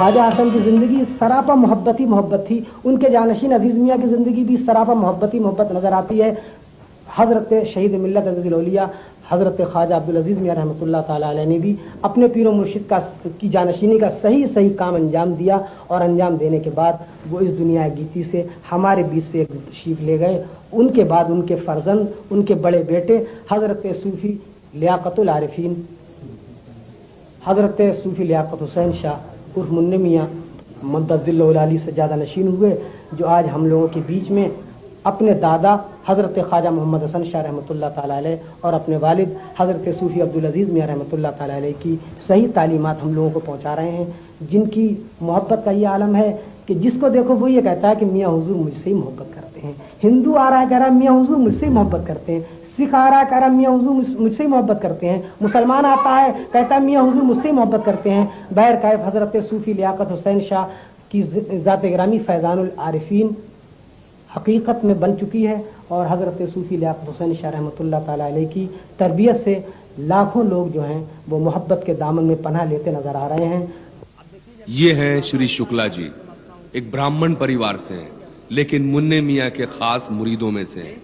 ख्वाजा हसन की ज़िंदगी सरापा मोहब्बत ही मोहब्बत थी। उनके जानशीन अजीज़ मियाँ की ज़िंदगी भी सरापा मोहब्बत ही मोहब्बत नज़र आती है। हज़रत शहीद मिल्लत अज़ीज़ुल औलिया हज़रत ख्वाजा अब्दुल अज़ीज़ मियाँ रहमतुल्लाह ताला अलैह ने भी अपने पीर व मुर्शिद की जानशीनी का सही सही काम अंजाम दिया, और अंजाम देने के बाद वो इस दुनिया गीती से हमारे बीच से एक तशरीफ ले गए। उनके बाद उनके फर्जंद, उनके बड़े बेटे हज़रत सूफ़ी लियाक़तुल आरिफ़ीन हज़रत सूफ़ी लियाक़त हुसैन शाह उर्फ मुन्ने मियाँ मद्दज़िल्लुहुल आली से ज़्यादा नशीन हुए, जो आज हम लोगों के बीच में अपने दादा हज़रत ख्वाजा मोहम्मद हसन शाह रहमतुल्लाह ताला अलैह और अपने वालिद हज़रत सूफ़ी अब्दुल अज़ीज़ मियाँ रहमतुल्लाह ताला अलैह की सही तालीमात हम लोगों को पहुँचा रहे हैं, जिनकी मोहब्बत का ये आलम है कि जिसको देखो वो ये कहता है कि मियाँ हुज़ूर मुझसे ही मोहब्बत करते हैं। हिंदू आ रहा है कह रहा है मियाँ हुज़ूर मुझसे ही मोहब्बत करते हैं, सिख आ रहा है कह रहा है मियाँ हुज़ूर मुझसे ही मोहब्बत करते हैं, मुसलमान आता है कहता है मियाँ हुज़ूर मुझसे ही मोहब्बत करते हैं। बहर कैफ हज़रत सूफ़ी लियाक़त हुसैन शाह की ज़ात गिरामी फैज़ानुल आरिफ़ीन हकीकत में बन चुकी है, और हज़रत सूफ़ी लियाक़त हुसैन शाह रहमतुल्लाह ताला अलैह की तरबियत से लाखों लोग जो हैं वो मोहब्बत के दामन में पनाह लेते नजर आ रहे हैं। ये हैं श्री शुक्ला जी, एक ब्राह्मण परिवार से हैं, लेकिन मुन्ने मियाँ के खास मुरीदों में से हैं।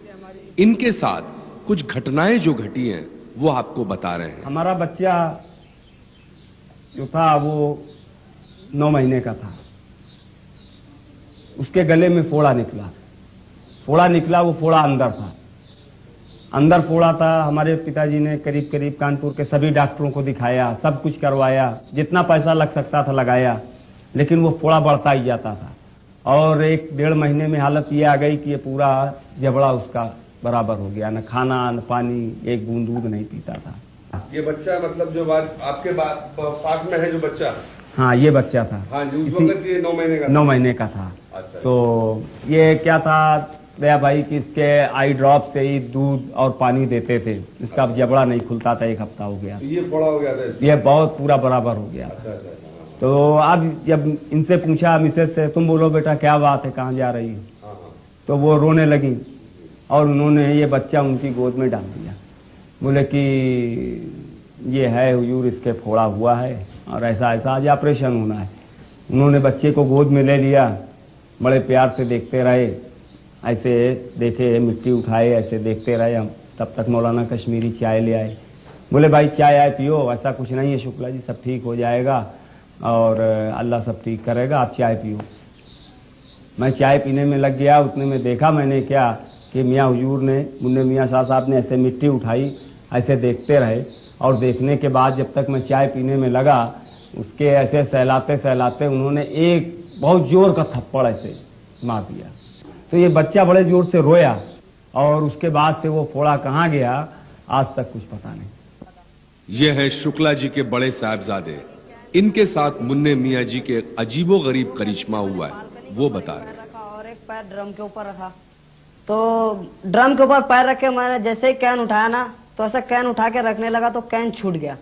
इनके साथ कुछ घटनाएं जो घटी हैं वो आपको बता रहे हैं। हमारा बच्चा जो था वो 9 महीने का था, उसके गले में फोड़ा निकला। वो फोड़ा अंदर था, अंदर फोड़ा था। हमारे पिताजी ने करीब करीब कानपुर के सभी डॉक्टरों को दिखाया, सब कुछ करवाया, जितना पैसा लग सकता था लगाया, लेकिन वो फोड़ा बढ़ता ही जाता था। और 1-1.5 महीने में हालत ये आ गई कि ये पूरा जबड़ा उसका बराबर हो गया, न खाना न पानी, एक बूंद दूध नहीं पीता था। ये बच्चा मतलब जो आपके पास में है जो बच्चा, हाँ ये बच्चा था। हाँ जी, उस वक्त ये 9 महीने का था। अच्छा। तो ये क्या था दया भाई कि इसके आई ड्रॉप से ही दूध और पानी देते थे, इसका जबड़ा नहीं खुलता था। 1 हफ्ता हो गया, तो ये बड़ा हो गया था, ये बहुत पूरा बराबर हो गया। अच्छा। तो अब जब इनसे पूछा मिसेज से, तुम बोलो बेटा क्या बात है, कहाँ जा रही हो, तो वो रोने लगी और उन्होंने ये बच्चा उनकी गोद में डाल दिया। बोले कि ये है हुजूर, इसके फोड़ा हुआ है और ऐसा ऐसा आज ऑपरेशन होना है। उन्होंने बच्चे को गोद में ले लिया, बड़े प्यार से देखते रहे, ऐसे देखे, मिट्टी उठाए, ऐसे देखते रहे हम। तब तक मौलाना कश्मीरी चाय ले आए। बोले भाई चाय आए पियो, ऐसा कुछ नहीं है शुक्ला जी, सब ठीक हो जाएगा और अल्लाह सब ठीक करेगा, आप चाय पियो। मैं चाय पीने में लग गया, उतने में देखा मैंने क्या कि मियाँ हुजूर ने, मुन्ने मियाँ शाह साहब ने ऐसे मिट्टी उठाई, ऐसे देखते रहे, और देखने के बाद जब तक मैं चाय पीने में लगा, उसके ऐसे सहलाते सहलाते उन्होंने एक बहुत जोर का थप्पड़ ऐसे मार दिया। तो ये बच्चा बड़े जोर से रोया, और उसके बाद से वो फोड़ा कहाँ गया आज तक कुछ पता नहीं। ये है शुक्ला जी के बड़े साहबजादे, इनके साथ मुन्ने मियाँ जी के अजीबो गरीब करिश्मा हुआ है, वो बता रहे। और एक पैर ड्रम के ऊपर रखा, तो ड्रम के ऊपर पैर रख के मैंने जैसे ही कैन उठाया ना, तो ऐसा कैन उठा के रखने लगा तो कैन छूट गया।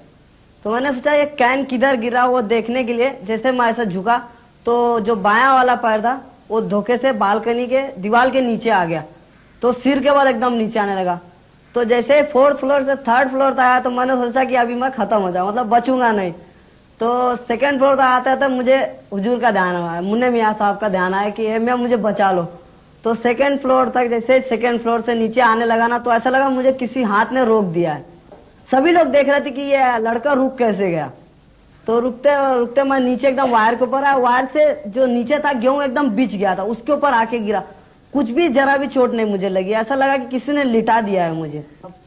तो मैंने सोचा ये कैन किधर गिरा वो देखने के लिए जैसे मैं ऐसा झुका, तो जो बायां वाला पैर था वो धोखे से बालकनी के दीवार के नीचे आ गया, तो सिर के बल एकदम नीचे आने लगा। तो जैसे 4th फ्लोर से 3rd फ्लोर तक आया तो मैंने सोचा कि अभी मैं खत्म हो जाऊं, मतलब बचूंगा नहीं। तो 2nd फ्लोर तक आते आते मुझे हुजूर का ध्यान आया, मुन्ने मियाँ साहब का ध्यान आया कि मियाँ मुझे बचा लो। तो 2nd फ्लोर तक जैसे 2nd फ्लोर से नीचे आने लगा ना, तो ऐसा लगा मुझे किसी हाथ ने रोक दिया है। सभी लोग देख रहे थे कि ये लड़का रुक कैसे गया। तो रुकते रुकते मैं नीचे एकदम वायर के ऊपर आया, वायर से जो नीचे था गेहूं एकदम बिछ गया था, उसके ऊपर आके गिरा। कुछ भी जरा भी चोट नहीं मुझे लगी, ऐसा लगा कि किसी ने लिटा दिया है मुझे।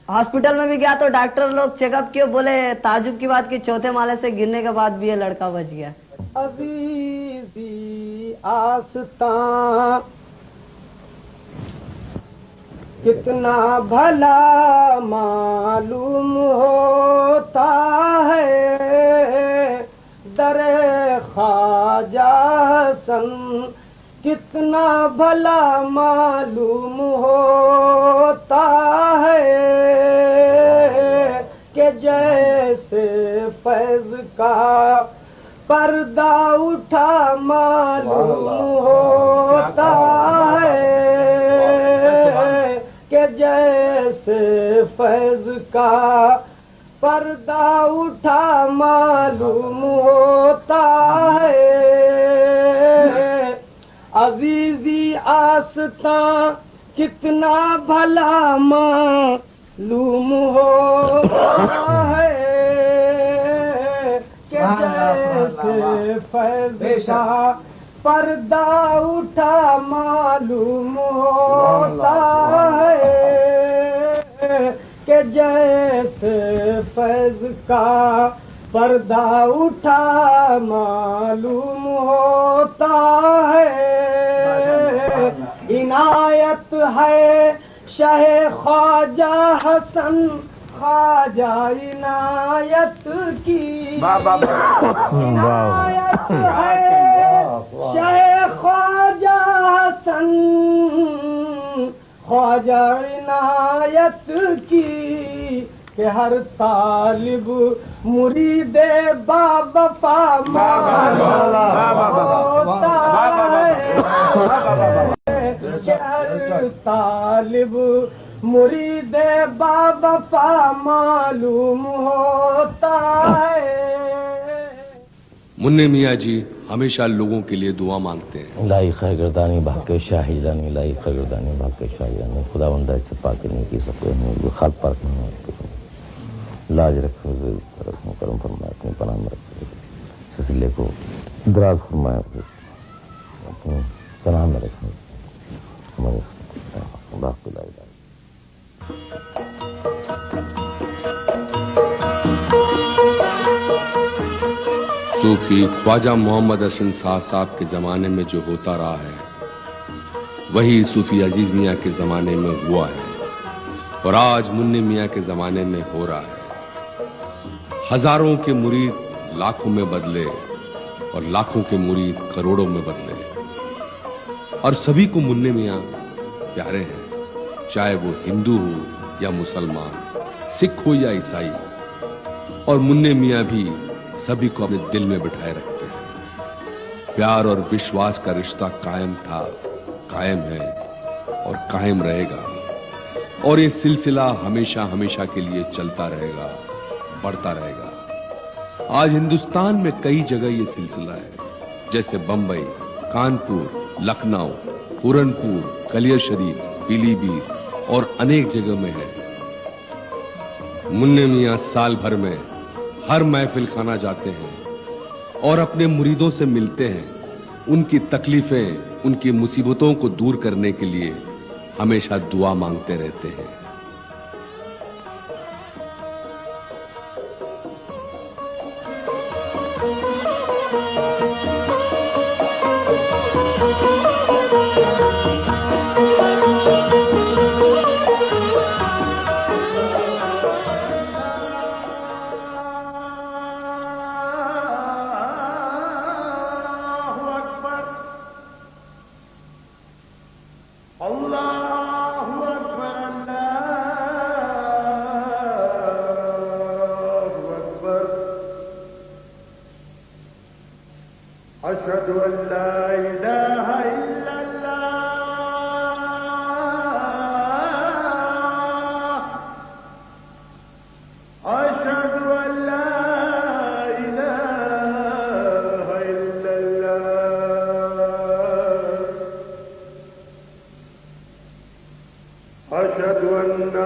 हॉस्पिटल में भी गया तो डॉक्टर लोग चेकअप किए, बोले ताजुब की बात कि 4थे माले से गिरने के बाद भी ये लड़का बच गया। अजीज़ी आस्तां कितना भला मालूम होता है, दरे ख्वाजा हसन कितना भला मालूम होता है, कि जैसे फैज का पर्दा उठा मालूम होता है, कि जैसे फैज का पर्दा उठा मालूम होता है। अजीजी आस्था कितना भला मालूम होता है कि जैसे फैज़ का पर्दा उठा मालूम होता है कि जैसे फैज़ का पर्दा उठा मालूम होता है। इनायत है शाह ख्वाजा हसन ख्वाजा इनायत की। इनायत है शाह ख्वाजा हसन ख्वाजा इनायत की कि हर तालिब मुरीदे बाबा होता है कि हर तालिब मुरीदे बाबा मालूम होता है। मुन्ने मियाँ जी हमेशा लोगों के लिए दुआ मांगते हैं। लाई खैरदानी भाग्य शाहिदानी लाई खैरदानी भाग्य शाहिदानी खुदा बंदा से पाक नहीं की सकते हैं ये खाद पाक नहीं है लाज रखो करम फरमाए अपनी पनाह में रखे सिलसिले को दराज फरमाए अपनी पनाह में रखने हमारे बाकी लाई सूफी ख्वाजा मोहम्मद हसन साहब के जमाने में जो होता रहा है वही सूफी अजीज मियाँ के जमाने में हुआ है और आज मुन्ने मियाँ के जमाने में हो रहा है। हजारों के मुरीद लाखों में बदले और लाखों के मुरीद करोड़ों में बदले और सभी को मुन्ने मियाँ प्यारे हैं, चाहे वो हिंदू हो या मुसलमान, सिख हो या ईसाई। और मुन्ने मियाँ भी सभी को अपने दिल में बिठाए रखते हैं। प्यार और विश्वास का रिश्ता कायम था, कायम है और कायम रहेगा और ये सिलसिला हमेशा हमेशा के लिए चलता रहेगा, बढ़ता रहेगा। आज हिंदुस्तान में कई जगह ये सिलसिला है, जैसे बंबई, कानपुर, लखनऊ, पूरनपुर, कलियर शरीफ, पीलीभीत और अनेक जगह में है। मुन्ने मियाँ साल भर में हर महफिल खाना जाते हैं और अपने मुरीदों से मिलते हैं, उनकी तकलीफें, उनकी मुसीबतों को दूर करने के लिए हमेशा दुआ मांगते रहते हैं। अशहदु अल्ला इलाहा इल्लल्लाह अशहदु अल्ला इलाहा इल्लल्लाह अशहदु अन्ना